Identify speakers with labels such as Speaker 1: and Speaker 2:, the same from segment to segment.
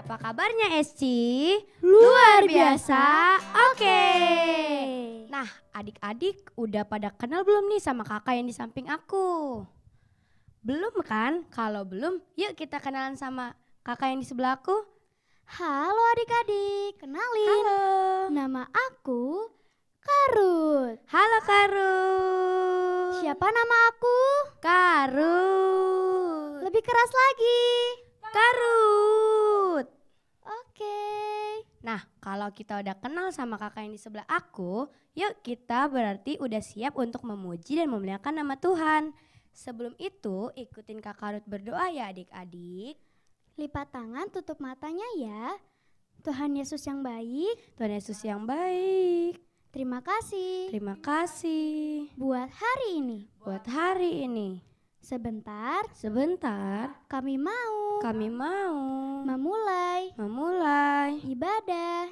Speaker 1: Apa kabarnya Esci?
Speaker 2: Luar biasa,
Speaker 1: Oke. Nah, adik-adik udah pada kenal belum nih sama kakak yang di samping aku? Belum kan? Kalau belum, yuk kita kenalan sama kakak yang di sebelahku.
Speaker 2: Halo adik-adik, kenalin.
Speaker 1: Halo.
Speaker 2: Nama aku Karut.
Speaker 1: Halo Karut.
Speaker 2: Siapa nama aku?
Speaker 1: Karut.
Speaker 2: Lebih keras lagi.
Speaker 1: Karut.
Speaker 2: Oke.
Speaker 1: Nah, kalau kita udah kenal sama kakak yang di sebelah aku, yuk kita berarti udah siap untuk memuji dan memuliakan nama Tuhan. Sebelum itu, ikutin Kak Karut berdoa ya adik-adik.
Speaker 2: Lipat tangan, tutup matanya ya. Tuhan Yesus yang baik,
Speaker 1: Tuhan Yesus yang baik.
Speaker 2: terima kasih
Speaker 1: Terima kasih
Speaker 2: buat hari ini.
Speaker 1: buat hari ini.
Speaker 2: Sebentar,
Speaker 1: kami mau
Speaker 2: memulai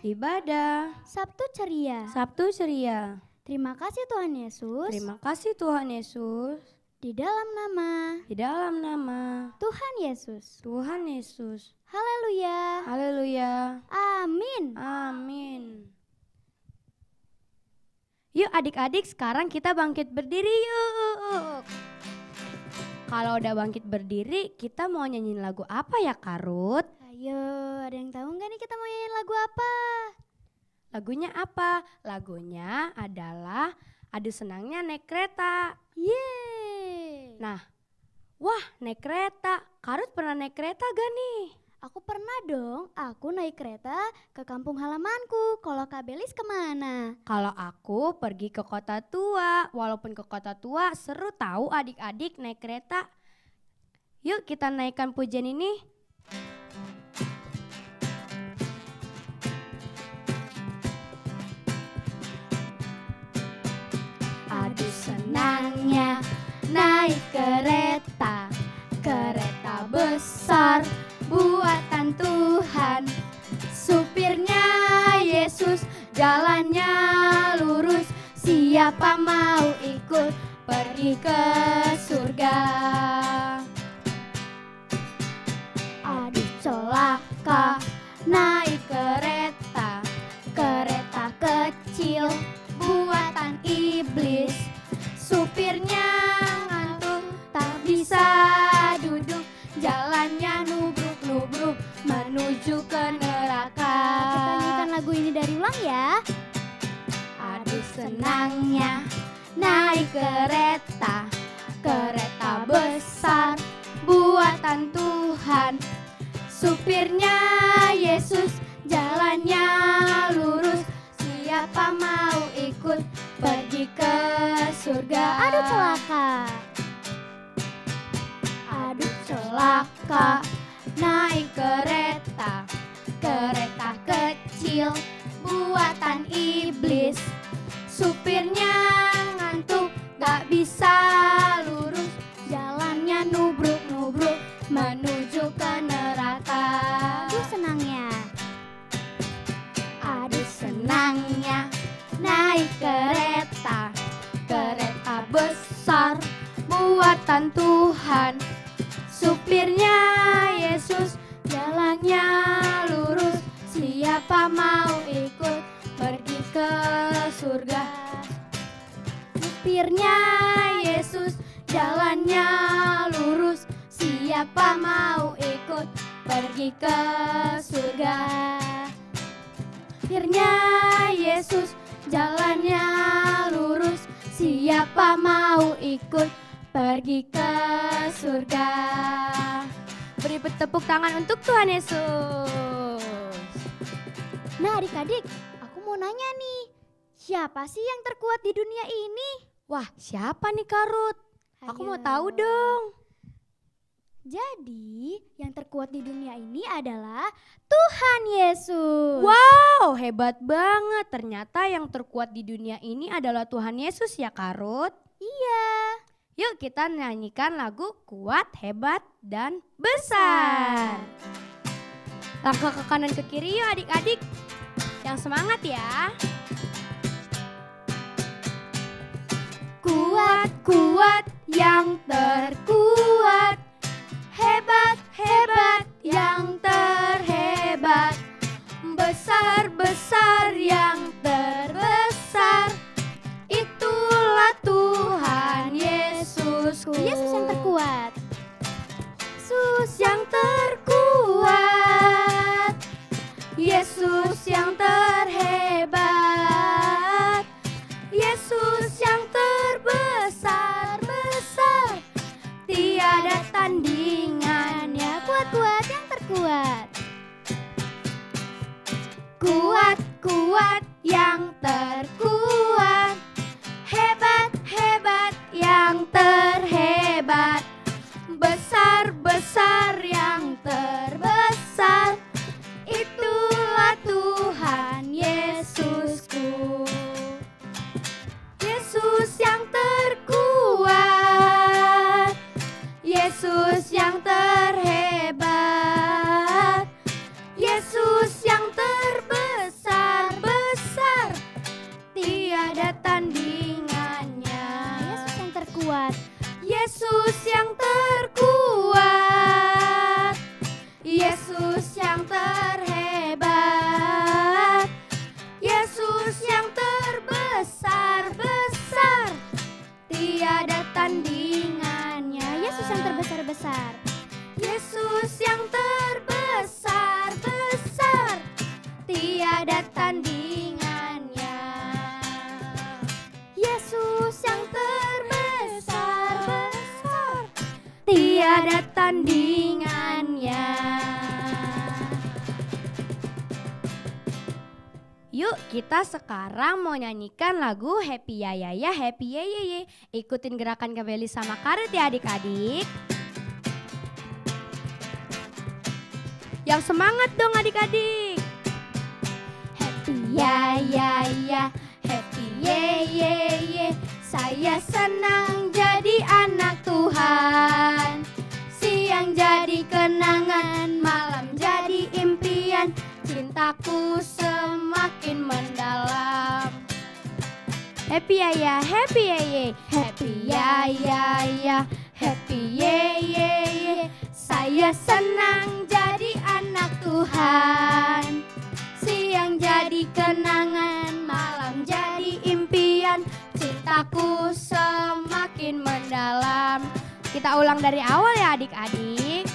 Speaker 2: ibadah Sabtu ceria.
Speaker 1: Sabtu ceria.
Speaker 2: Terima kasih Tuhan Yesus.
Speaker 1: Terima kasih Tuhan Yesus.
Speaker 2: Di dalam nama Tuhan Yesus.
Speaker 1: Tuhan Yesus.
Speaker 2: Haleluya.
Speaker 1: Haleluya.
Speaker 2: Amin.
Speaker 1: Amin. Yuk adik-adik, sekarang kita bangkit berdiri yuk. Kalau udah bangkit berdiri, kita mau nyanyiin lagu apa ya Karut?
Speaker 2: Ayo, ada yang tahu nggak nih kita mau nyanyiin lagu apa?
Speaker 1: Lagunya apa? Lagunya adalah Adu Senangnya Naik Kereta.
Speaker 2: Yeay.
Speaker 1: Nah, wah naik kereta. Karut pernah naik kereta gak nih?
Speaker 2: Aku pernah dong, aku naik kereta ke kampung halamanku. Kalau Kak Belis kemana?
Speaker 1: Kalau aku pergi ke kota tua. Walaupun ke kota tua seru tahu adik-adik naik kereta. Yuk kita naikkan pujian ini.
Speaker 2: Aduh senangnya naik kereta, kereta besar buatan Tuhan. Supirnya Yesus, jalannya lurus. Siapa mau ikut pergi ke surga? Aduh celaka naik kereta, kereta kecil buatan iblis. Supirnya ngantuk tak bisa duduk, jalannya nubruk-nubruk menuju ke neraka. Kita nyanyikan lagu ini dari ulang ya. Aduh senangnya naik kereta, kereta besar buatan Tuhan. Supirnya Yesus, jalannya lurus. Siapa mau ikut pergi ke surga? Aduh celaka. Aduh celaka naik kereta, kereta kecil buatan iblis. Supirnya ngantuk gak bisa lurus, jalannya nubruk-nubruk menuju ke neraka. Aduh senangnya. Aduh senangnya naik kereta, kereta besar buatan Tuhan. Supirnya Yesus, jalannya lurus. Siapa mau ikut pergi ke surga? Supirnya Yesus, jalannya lurus. Siapa mau ikut pergi ke surga? Supirnya Yesus, jalannya lurus. Siapa mau ikut pergi ke surga?
Speaker 1: Beri tepuk tangan untuk Tuhan Yesus.
Speaker 2: Nah adik-adik, aku mau nanya nih, siapa sih yang terkuat di dunia ini?
Speaker 1: Wah, siapa nih Karut? Aku mau tahu
Speaker 2: Ayo.
Speaker 1: dong.
Speaker 2: Jadi yang terkuat di dunia ini adalah Tuhan Yesus.
Speaker 1: Wow, hebat banget. Ternyata yang terkuat di dunia ini adalah Tuhan Yesus ya Karut.
Speaker 2: Iya.
Speaker 1: Yuk kita nyanyikan lagu Kuat, Hebat, dan Besar. Langkah ke kanan ke kiri yuk adik-adik. Yang semangat ya.
Speaker 2: Kuat, kuat, yang terkuat. Hebat, hebat, yang terhebat. terkuat.
Speaker 1: Kuat, kuat yang terkuat. Hebat, hebat yang terhebat. Besar, besar yang terbesar. Itulah Tuhan Yesusku. Yesus yang terkuat. Yesus yang terhebat. Yesus yang terbesar, besar, tiada tandingannya.
Speaker 2: Yesus yang terkuat.
Speaker 1: Yesus yang terkuat. Yesus yang terhebat. Yesus yang terbesar, besar, tiada tandingannya.
Speaker 2: Yesus yang terbesar-besar.
Speaker 1: Yesus yang terbesar, besar, tiada tandingannya.
Speaker 2: Yesus yang
Speaker 1: Terbesar, besar, tiada tandingannya. Yuk kita sekarang mau nyanyikan lagu Happy Ya Ya Ya Happy Ye Ye Ye. Ikutin gerakan Kebeli sama Karet ya adik-adik. Yang semangat dong adik-adik. Happy ya ya ya, happy ye ye ye. Saya senang jadi anak Tuhan. Siang jadi kenangan, malam jadi impian. Cintaku semakin mendalam. Happy ya ya, happy ye ye. Happy ya ya ya, happy ye ye ye. Saya senang jadi anak Tuhan. Siang jadi kenangan, malam jadi impian. Cintaku semakin mendalam. Kita ulang dari awal ya adik-adik.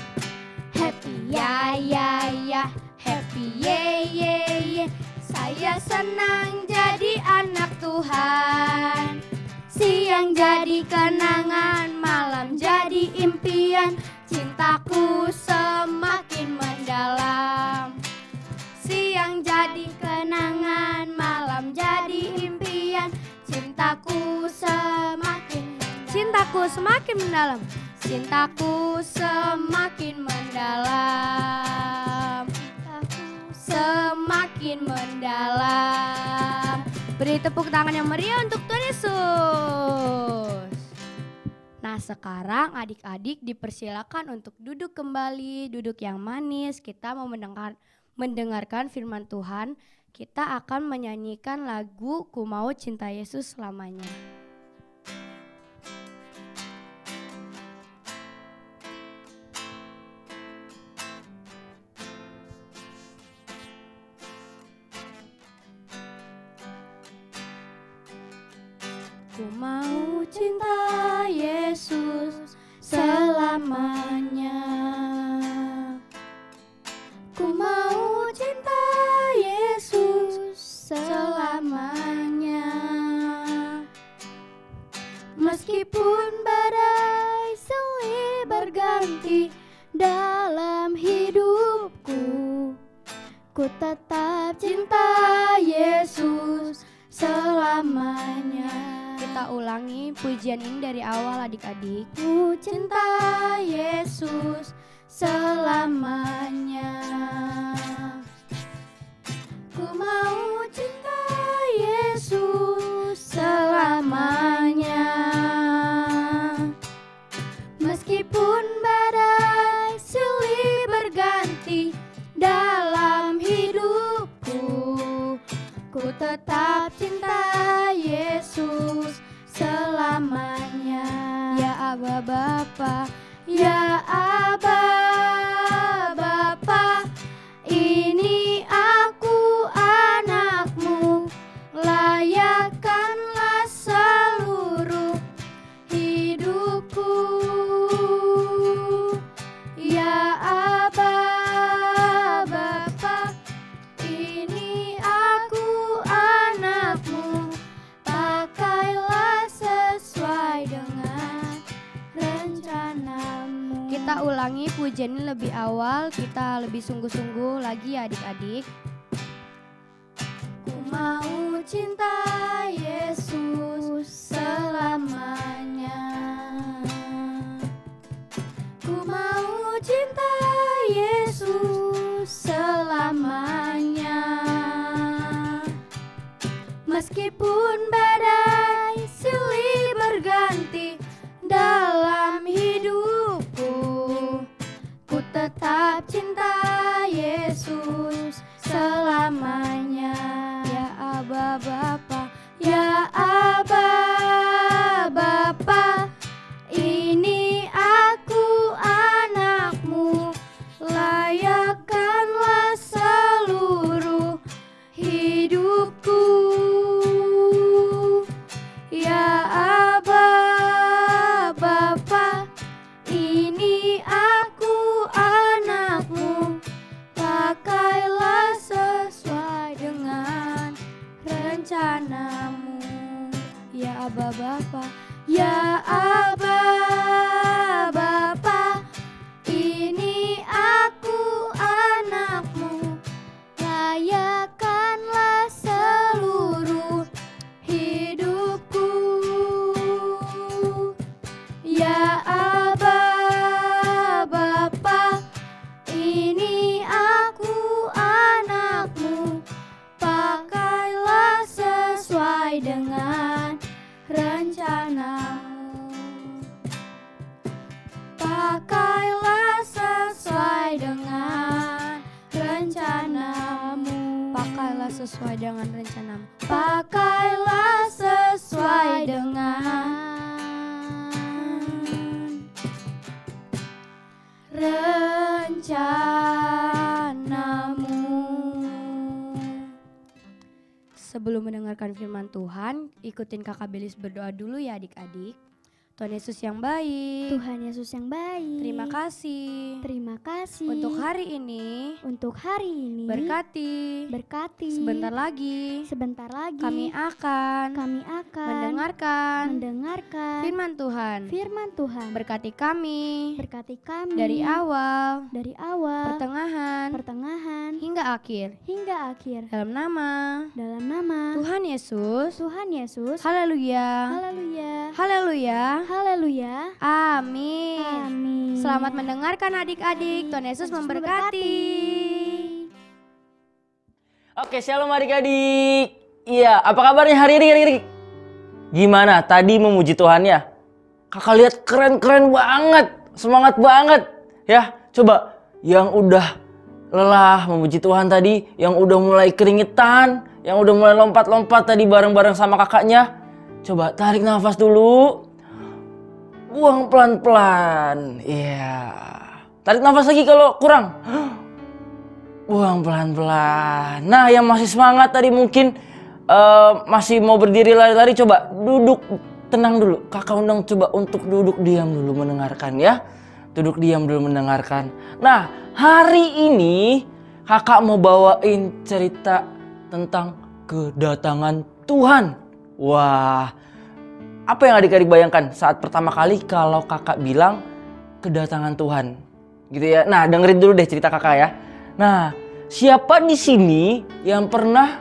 Speaker 1: Happy ya ya ya, happy ye ye ye. Saya senang jadi anak Tuhan. Siang jadi kenangan, malam jadi impian. Cintaku semakin mendalam. Siang jadi kenangan, malam jadi impian. Cintaku semakin mendalam. Cintaku semakin mendalam. Semakin mendalam. Beri tepuk tangan yang meriah untuk Tuhan Yesus. Nah sekarang adik-adik dipersilakan untuk duduk kembali, duduk yang manis. Kita mau mendengarkan firman Tuhan. Kita akan menyanyikan lagu Ku Mau Cinta Yesus Selamanya. Ku mau cinta Yesus selamanya. Ku mau cinta Yesus selamanya. Meskipun badai silih berganti dalam hidupku, ku tetap cinta Yesus selamanya. Kita ulangi pujian ini dari awal adik-adik. Ku cinta Yesus selamanya. Ku mau cinta Yesus selamanya. Meskipun badai silih berganti dalam hidupku, ku tetap cinta Yesus selamanya. Ya Aba Bapa, ya Aba pujian ini lebih awal, kita lebih sungguh-sungguh lagi ya adik-adik. Ku mau cinta Yesus selamanya. Ku mau cinta Yesus selamanya. Meskipun badai silih berganti dalam hidupku, ku tetap cinta Yesus selamanya. Ya Aba Bapa, ya Aba Bapa, ini aku anakmu, layakkanlah seluruh hidupku. Ya Aba Bapa, ini aku anakmu, pakailah sesuai dengan rencanamu. Ya Aba Bapa, ya Aba Bapa, ini aku anakmu, layakkanlah seluruh hidupku. Ya Aba Bapa, ini aku anakmu, pakailah sesuai dengan rencanamu. Pakailah sesuai dengan rencanamu. Pakailah sesuai dengan rencanamu. Pakailah sesuai dengan rencanamu. Sebelum mendengarkan firman Tuhan, ikutin Kakak Belis berdoa dulu ya adik-adik. Tuhan Yesus yang baik,
Speaker 2: Tuhan Yesus yang baik.
Speaker 1: terima kasih
Speaker 2: Terima kasih
Speaker 1: untuk hari ini.
Speaker 2: untuk hari ini.
Speaker 1: Berkati
Speaker 2: Sebentar
Speaker 1: lagi kami akan mendengarkan firman Tuhan. Berkati kami dari awal, pertengahan hingga akhir. Dalam nama Tuhan Yesus. Haleluya.
Speaker 2: Haleluya.
Speaker 1: Amin. Selamat mendengarkan adik-adik. Tuhan Yesus memberkati.
Speaker 3: Oke, shalom adik-adik. Iya, apa kabarnya hari ini? Gimana? Tadi memuji Tuhan ya? Kakak lihat keren-keren banget. Semangat banget. Ya, coba yang udah lelah memuji Tuhan tadi, yang udah mulai keringetan, yang udah mulai lompat-lompat tadi bareng-bareng sama kakaknya. Coba tarik nafas dulu. Buang pelan-pelan. Iya. Tarik nafas lagi kalau kurang. Buang pelan-pelan. Nah, yang masih semangat tadi mungkin masih mau berdiri lari-lari, coba duduk tenang dulu. Kakak undang coba untuk duduk diam dulu mendengarkan ya. Duduk diam dulu mendengarkan. Nah, hari ini kakak mau bawain cerita tentang kedatangan Tuhan. Wah, apa yang adik-adik bayangkan saat pertama kali kalau kakak bilang kedatangan Tuhan? Gitu ya. Nah, dengerin dulu deh cerita kakak ya. Nah, siapa di sini yang pernah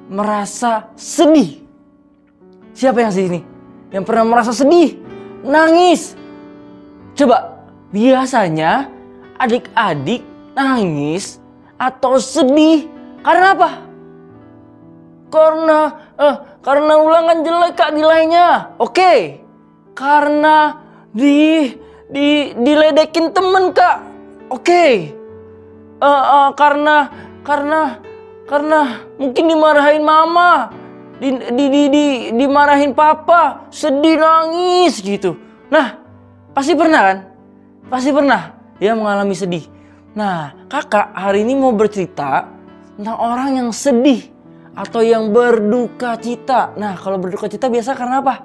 Speaker 3: merasa sedih? Siapa yang sini? Yang pernah merasa sedih? Nangis? Coba, biasanya adik-adik nangis atau sedih karena apa? Karena ulangan jelek kak nilainya. Oke. Karena diledekin temen kak. Oke. Karena mungkin dimarahin mama, dimarahin papa, sedih nangis gitu. Nah, pasti pernah kan? Pasti pernah ya mengalami sedih. Nah, kakak hari ini mau bercerita tentang orang yang sedih atau yang berduka cita. Nah, kalau berduka cita biasa karena apa?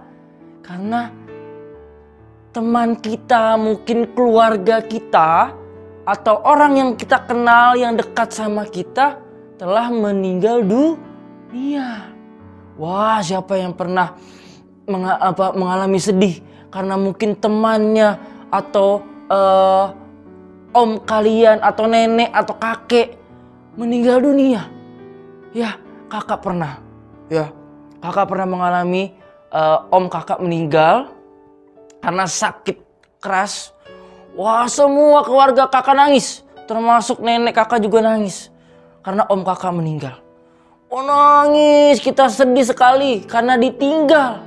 Speaker 3: Karena teman kita, mungkin keluarga kita, atau orang yang kita kenal yang dekat sama kita telah meninggal dunia. Wah, siapa yang pernah mengalami sedih karena mungkin temannya atau om kalian atau nenek atau kakek meninggal dunia. Ya, kakak pernah. Ya, kakak pernah mengalami om kakak meninggal karena sakit keras. Wah, semua keluarga kakak nangis. Termasuk nenek kakak juga nangis. Karena om kakak meninggal. Oh, nangis, kita sedih sekali karena ditinggal.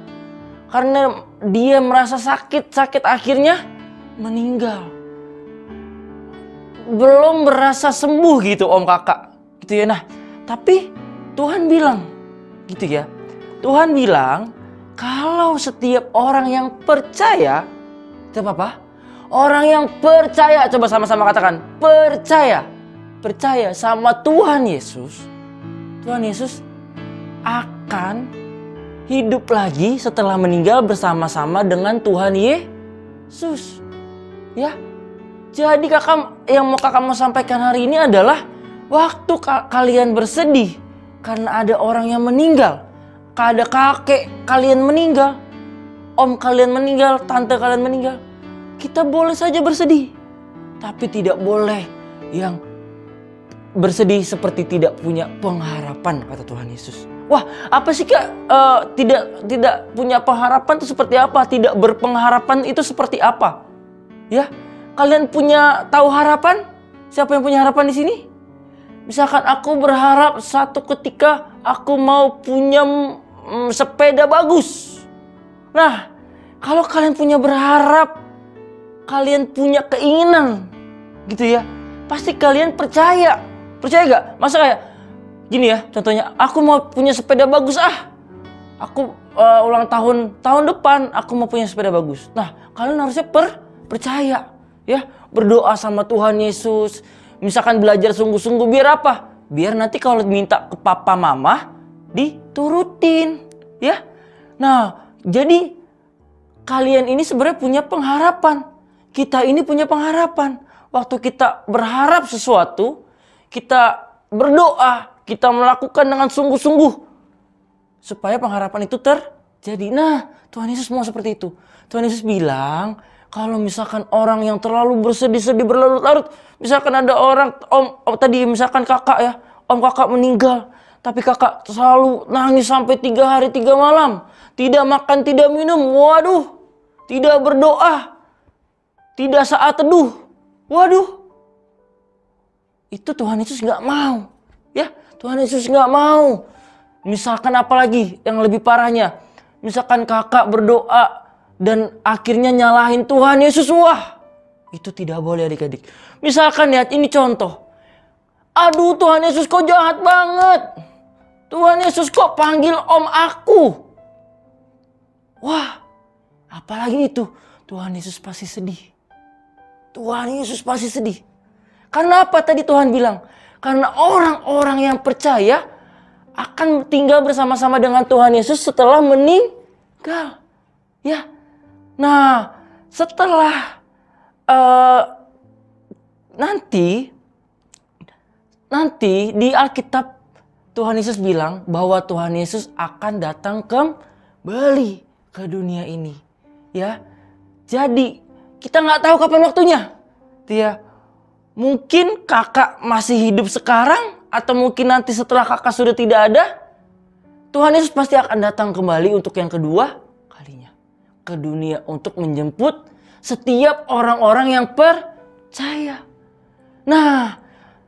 Speaker 3: Karena dia merasa sakit akhirnya meninggal. Belum berasa sembuh gitu om kakak. Gitu ya. Nah, tapi Tuhan bilang gitu ya. Tuhan bilang kalau setiap orang yang percaya, itu apa? Orang yang percaya, coba sama-sama katakan, percaya. Percaya sama Tuhan Yesus. Tuhan Yesus akan hidup lagi setelah meninggal bersama-sama dengan Tuhan Yesus. Ya. Jadi yang kakak mau sampaikan hari ini adalah waktu kalian bersedih karena ada orang yang meninggal. Ada kakek kalian meninggal, om kalian meninggal, tante kalian meninggal. Kita boleh saja bersedih, tapi tidak boleh yang bersedih seperti tidak punya pengharapan, kata Tuhan Yesus. Wah, apa sih Kak? Tidak punya pengharapan itu seperti apa? Tidak berpengharapan itu seperti apa? Ya, kalian tahu harapan? Siapa yang punya harapan di sini? Misalkan aku berharap satu ketika aku mau punya sepeda bagus. Nah, kalau kalian kalian punya keinginan gitu ya, pasti kalian percaya gak? Masa kayak gini ya, contohnya aku mau punya sepeda bagus aku ulang tahun depan aku mau punya sepeda bagus. Nah, kalian harusnya percaya ya, berdoa sama Tuhan Yesus, misalkan belajar sungguh-sungguh, biar apa? Biar nanti kalau minta ke papa mama diturutin ya. Nah, jadi kalian ini sebenarnya punya pengharapan. Kita ini punya pengharapan. Waktu kita berharap sesuatu, kita berdoa, kita melakukan dengan sungguh-sungguh supaya pengharapan itu terjadi. Nah, Tuhan Yesus mau seperti itu. Tuhan Yesus bilang, kalau misalkan orang yang terlalu bersedih-sedih berlarut-larut, misalkan ada orang tadi misalkan kakak ya, om kakak meninggal, tapi kakak selalu nangis sampai 3 hari 3 malam, tidak makan, tidak minum, waduh, tidak berdoa, tidak saat teduh, waduh, itu Tuhan Yesus nggak mau, ya, Tuhan Yesus nggak mau. Misalkan apalagi yang lebih parahnya, misalkan kakak berdoa dan akhirnya nyalahin Tuhan Yesus, wah, itu tidak boleh adik-adik. Misalkan ya, ini contoh, aduh Tuhan Yesus kok jahat banget, Tuhan Yesus kok panggil om aku, wah, apalagi itu, Tuhan Yesus pasti sedih. Tuhan Yesus pasti sedih. Karena apa tadi Tuhan bilang? Karena orang-orang yang percaya akan tinggal bersama-sama dengan Tuhan Yesus setelah meninggal. Ya. Nah, setelah nanti di Alkitab Tuhan Yesus bilang bahwa Tuhan Yesus akan datang kembali ke dunia ini. Ya. Jadi kita nggak tahu kapan waktunya. Ya, mungkin kakak masih hidup sekarang atau mungkin nanti setelah kakak sudah tidak ada, Tuhan Yesus pasti akan datang kembali untuk yang kedua kalinya ke dunia untuk menjemput setiap orang-orang yang percaya. Nah,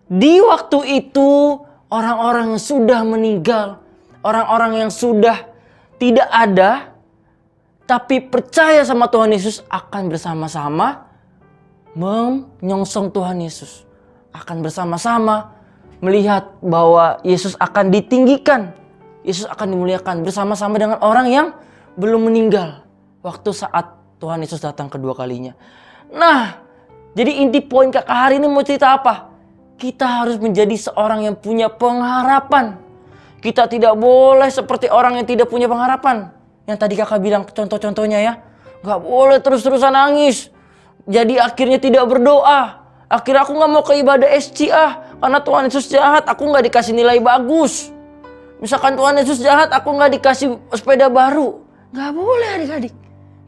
Speaker 3: di waktu itu orang-orang yang sudah meninggal, orang-orang yang sudah tidak ada, tapi percaya sama Tuhan Yesus akan bersama-sama menyongsong Tuhan Yesus. Akan bersama-sama melihat bahwa Yesus akan ditinggikan. Yesus akan dimuliakan bersama-sama dengan orang yang belum meninggal waktu saat Tuhan Yesus datang kedua kalinya. Nah, jadi inti poin kakak hari ini mau cerita apa? Kita harus menjadi seorang yang punya pengharapan. Kita tidak boleh seperti orang yang tidak punya pengharapan. Yang tadi kakak bilang contoh-contohnya ya. Gak boleh terus-terusan nangis. Jadi akhirnya tidak berdoa. Akhirnya aku gak mau ke ibadah SC karena Tuhan Yesus jahat, aku gak dikasih nilai bagus. Misalkan Tuhan Yesus jahat, aku gak dikasih sepeda baru. Gak boleh adik-adik.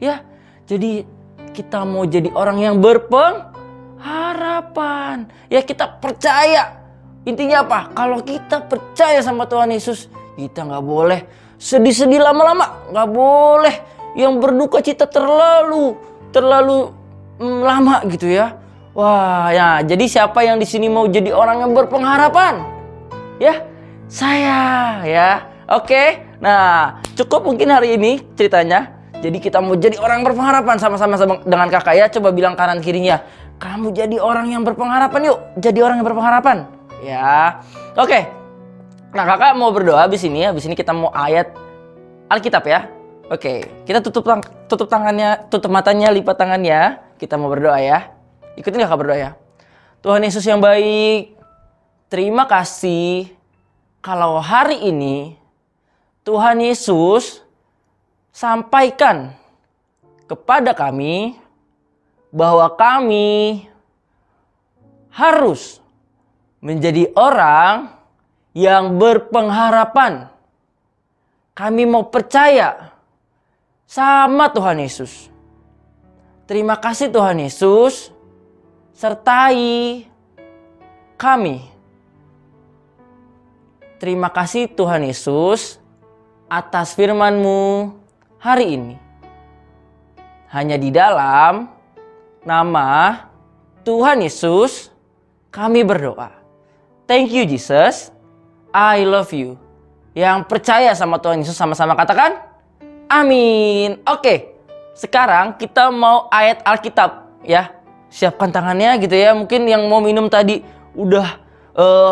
Speaker 3: Ya, jadi kita mau jadi orang yang berpengharapan. harapan. Ya kita percaya. Intinya apa? Kalau kita percaya sama Tuhan Yesus, kita nggak boleh sedih-sedih lama-lama. Nggak boleh yang berduka cita terlalu lama gitu ya. Wah, ya jadi siapa yang di sini mau jadi orang yang berpengharapan? Ya, saya ya. Oke. Nah, cukup mungkin hari ini ceritanya. Jadi kita mau jadi orang berpengharapan sama-sama dengan kakak ya. Coba bilang kanan kirinya, kamu jadi orang yang berpengharapan yuk. Jadi orang yang berpengharapan. Ya. Oke. Nah, kakak mau berdoa habis ini kita mau ayat Alkitab ya. Oke, kita tutup tangannya, tutup matanya, lipat tangannya. Kita mau berdoa ya. Ikutin kakak berdoa ya. Tuhan Yesus yang baik, terima kasih kalau hari ini Tuhan Yesus sampaikan kepada kami bahwa kami harus menjadi orang yang berpengharapan. Kami mau percaya sama Tuhan Yesus. Terima kasih Tuhan Yesus, sertai kami. Terima kasih Tuhan Yesus atas firman-Mu hari ini. Hanya di dalam nama Tuhan Yesus kami berdoa. Thank you Jesus, I love you. Yang percaya sama Tuhan Yesus sama-sama katakan amin. Oke, sekarang kita mau ayat Alkitab ya. Siapkan tangannya gitu ya. Mungkin yang mau minum tadi udah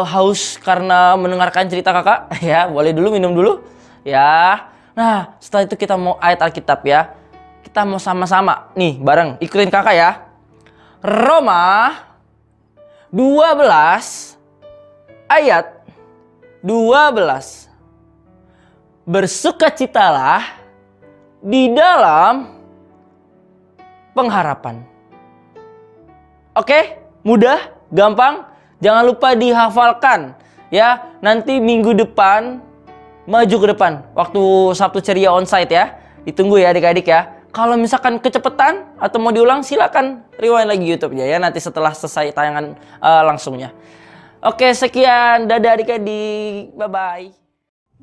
Speaker 3: haus karena mendengarkan cerita kakak ya. Boleh dulu minum dulu ya. Nah, setelah itu kita mau ayat Alkitab ya. Kita mau sama-sama nih bareng ikutin kakak ya. Roma 12 ayat 12. Bersukacitalah di dalam pengharapan. Oke, mudah, gampang. Jangan lupa dihafalkan ya. Nanti minggu depan maju ke depan waktu Sabtu Ceria onsite ya. Ditunggu ya adik-adik ya. Kalau misalkan kecepatan atau mau diulang silakan rewind lagi YouTube-nya ya. Nanti setelah selesai tayangan langsungnya. Oke, sekian. Dadah adik-adik. Bye-bye.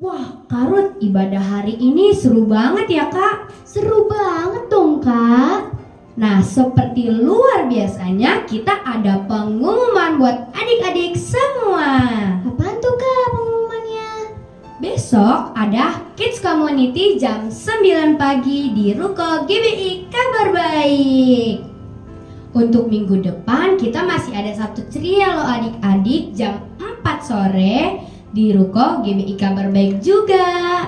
Speaker 1: Wah, Karut, ibadah hari ini seru banget ya, Kak?
Speaker 2: Seru banget dong, Kak.
Speaker 1: Nah, seperti luar biasanya kita ada pengumuman buat adik-adik semua.
Speaker 2: Apaan tuh, Kak, pengumumannya?
Speaker 1: Besok ada Kids Community jam 9 pagi di Ruko GBI Kabar Baik. Untuk minggu depan kita masih ada Sabtu Ceria loh adik-adik jam 4 sore di Ruko GBI Kabar Baik juga.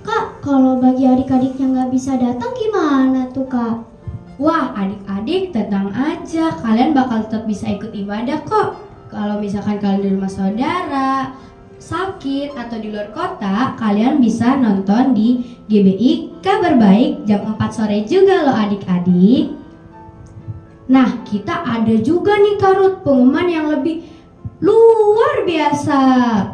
Speaker 2: Kak, kalau bagi adik-adiknya nggak bisa datang gimana tuh, Kak?
Speaker 1: Wah, adik-adik tenang aja, kalian bakal tetap bisa ikut ibadah kok. Kalau misalkan kalian di rumah saudara, sakit atau di luar kota, kalian bisa nonton di GBI Kabar Baik jam 4 sore juga loh adik-adik. Nah, kita ada juga nih Karut pengumuman yang lebih luar biasa.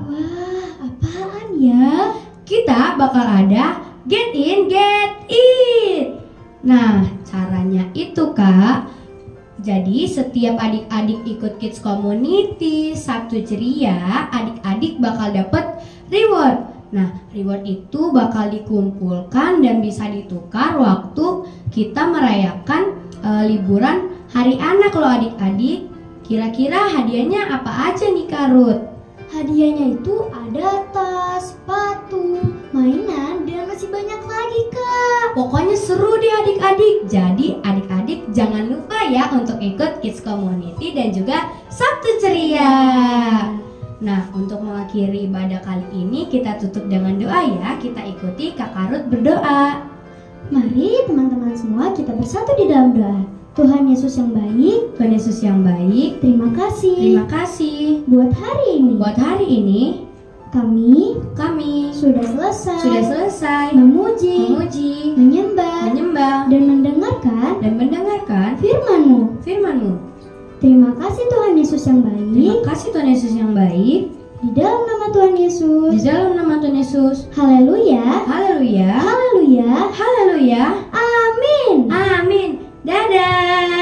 Speaker 2: Wah, apaan ya?
Speaker 1: Kita bakal ada Get In, Get It. Nah, caranya itu Kak, jadi setiap adik-adik ikut Kids Community Sabtu Ceria, adik-adik bakal dapet reward. Nah, reward itu bakal dikumpulkan dan bisa ditukar waktu kita merayakan liburan Hari Anak loh adik-adik. Kira-kira hadiahnya apa aja nih Karut?
Speaker 2: Hadiahnya itu ada tas, sepatu, mainan, dan masih banyak lagi, Kak.
Speaker 1: Pokoknya seru deh adik-adik. Jadi adik-adik jangan lupa ya untuk ikut Kids Community dan juga Sabtu Ceria. Nah, untuk mengakhiri ibadah kali ini kita tutup dengan doa ya. Kita ikuti Kak Karut berdoa.
Speaker 2: Mari teman-teman semua kita bersatu di dalam doa. Tuhan Yesus yang baik,
Speaker 1: Tuhan Yesus yang baik,
Speaker 2: terima kasih buat hari ini.
Speaker 1: Buat hari ini
Speaker 2: kami
Speaker 1: sudah selesai memuji,
Speaker 2: menyembah dan mendengarkan firman-Mu. Terima kasih Tuhan Yesus yang baik.
Speaker 1: Terima kasih Tuhan Yesus yang baik.
Speaker 2: Di dalam nama Tuhan Yesus.
Speaker 1: Di dalam nama Tuhan Yesus.
Speaker 2: Haleluya.
Speaker 1: Haleluya.
Speaker 2: Haleluya.
Speaker 1: Haleluya.
Speaker 2: Amin.
Speaker 1: Amin. Dadah.